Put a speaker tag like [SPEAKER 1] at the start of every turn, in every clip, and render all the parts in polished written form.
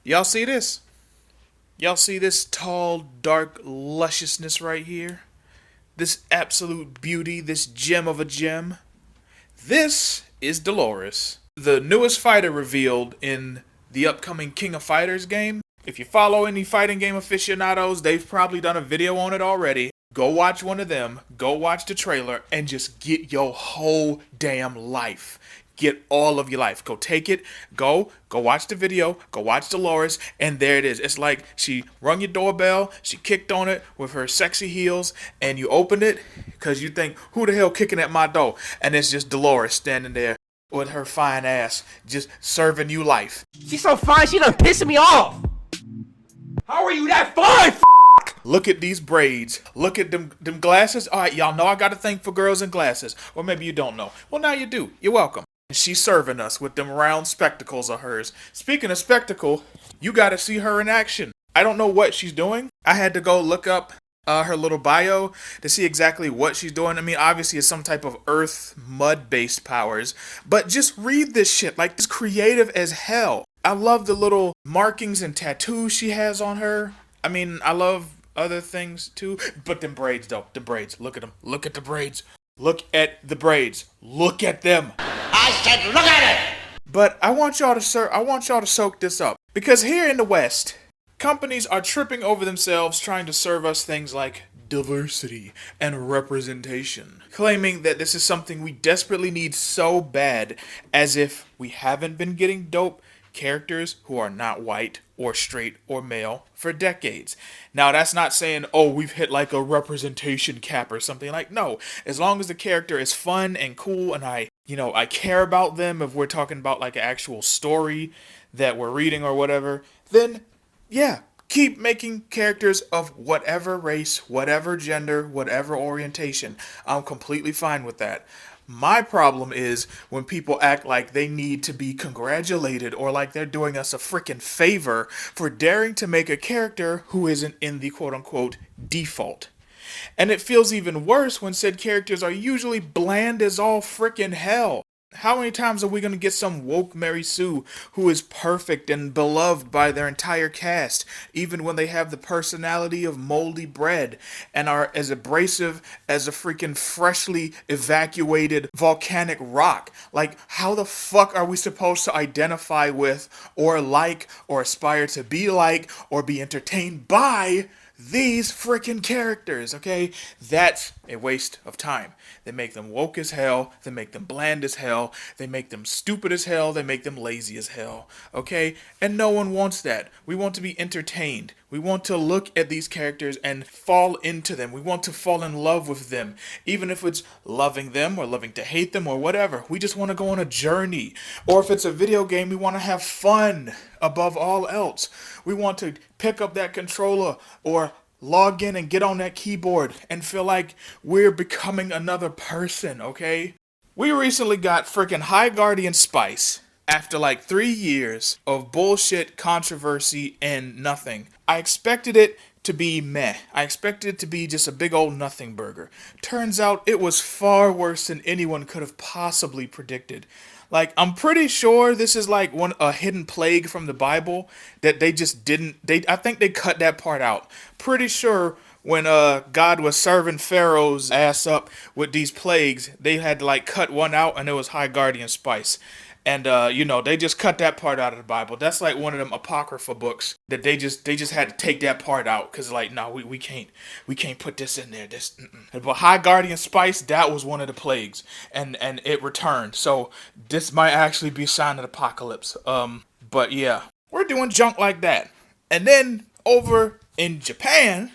[SPEAKER 1] Y'all see this? Y'all see this tall, dark lusciousness right here? This absolute beauty, this gem of a gem? This is Dolores, the newest fighter revealed in the upcoming King of Fighters game. If you follow any fighting game aficionados, they've probably done a video on it already. Go watch one of them, go watch the trailer, and just get your whole damn life. Get all of your life. Go take it, go watch the video, go watch Dolores, and there it is. It's like she rung your doorbell, she kicked on it with her sexy heels, and you opened it because you think, who the hell kicking at my door? And it's just Dolores standing there with her fine ass, just serving you life.
[SPEAKER 2] She's so fine, she done pissing me off. How are you that fine?
[SPEAKER 1] Look at these braids. Look at them glasses. All right, y'all know I got a thing for girls in glasses. Or maybe you don't know. Well, now you do. You're welcome. She's serving us with them round spectacles of hers. Speaking of spectacle, you got to see her in action. I don't know what she's doing. I had to go look up her little bio to see exactly what she's doing. I mean, obviously it's some type of earth mud based powers, but just read this shit. Like, it's creative as hell. I love the little markings and tattoos she has on her. I mean, I love other things too, but them braids though, the braids, look at them. Look at the braids. Look at the braids. Look at them.
[SPEAKER 2] I said look at it!
[SPEAKER 1] But I want y'all to soak this up, because here in the West, companies are tripping over themselves trying to serve us things like diversity and representation, claiming that this is something we desperately need so bad, as if we haven't been getting dope characters who are not white or straight or male for decades. Now, that's not saying, oh, we've hit like a representation cap or something. Like, no, as long as the character is fun and cool and I care about them, if we're talking about like an actual story that we're reading or whatever, then yeah, keep making characters of whatever race, whatever gender, whatever orientation. I'm completely fine with that. My problem is when people act like they need to be congratulated or like they're doing us a freaking favor for daring to make a character who isn't in the quote unquote default. And it feels even worse when said characters are usually bland as all freaking hell. How many times are we going to get some woke Mary Sue who is perfect and beloved by their entire cast, even when they have the personality of moldy bread and are as abrasive as a freaking freshly evacuated volcanic rock? Like, how the fuck are we supposed to identify with or like or aspire to be like or be entertained by these freaking characters, okay? That's a waste of time. They make them woke as hell, they make them bland as hell, they make them stupid as hell, they make them lazy as hell, okay? And no one wants that. We want to be entertained. We want to look at these characters and fall into them. We want to fall in love with them, even if it's loving them or loving to hate them or whatever. We just want to go on a journey. Or if it's a video game, we want to have fun above all else. We want to pick up that controller or log in and get on that keyboard and feel like we're becoming another person, okay? We recently got freaking High Guardian Spice after like 3 years of bullshit, controversy, and nothing. I expected it to be meh. I expected it to be just a big old nothing burger. Turns out it was far worse than anyone could have possibly predicted. Like, I'm pretty sure this is like a hidden plague from the Bible that they just didn't. I think they cut that part out. Pretty sure when God was serving Pharaoh's ass up with these plagues, they had to like cut one out, and it was High Guardian Spice. And they just cut that part out of the Bible. That's like one of them apocrypha books that they just had to take that part out because like, no, we can't put this in there. But High Guardian Spice, that was one of the plagues, and it returned. So this might actually be a sign of the apocalypse. But yeah, we're doing junk like that. And then over in Japan,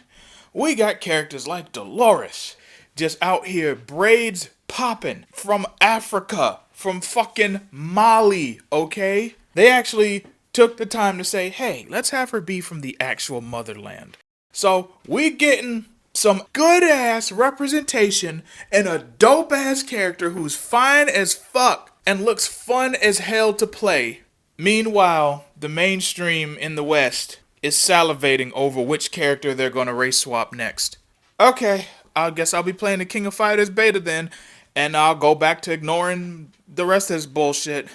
[SPEAKER 1] we got characters like Dolores, just out here braids popping from Africa. From fucking Mali, okay? They actually took the time to say, hey, let's have her be from the actual motherland. So we getting some good ass representation and a dope ass character who's fine as fuck and looks fun as hell to play. Meanwhile, the mainstream in the West is salivating over which character they're gonna race swap next. Okay, I guess I'll be playing the King of Fighters beta then. And I'll go back to ignoring the rest of this bullshit.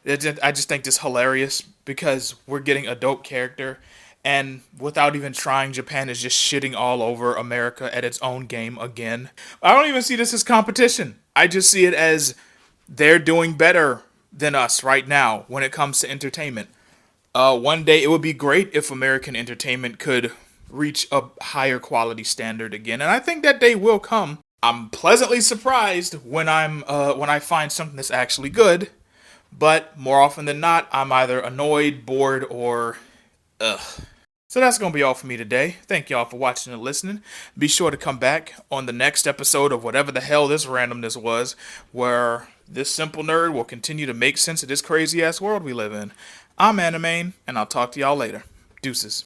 [SPEAKER 1] I just think this hilarious because we're getting a dope character, and without even trying, Japan is just shitting all over America at its own game again. I don't even see this as competition. I just see it as they're doing better than us right now when it comes to entertainment. One day it would be great if American entertainment could reach a higher quality standard again, and I think that day will come. I'm pleasantly surprised when when I find something that's actually good, but more often than not, I'm either annoyed, bored, or ugh. So that's going to be all for me today. Thank y'all for watching and listening. Be sure to come back on the next episode of whatever the hell this randomness was, where this simple nerd will continue to make sense of this crazy ass world we live in. I'm Animane, and I'll talk to y'all later. Deuces.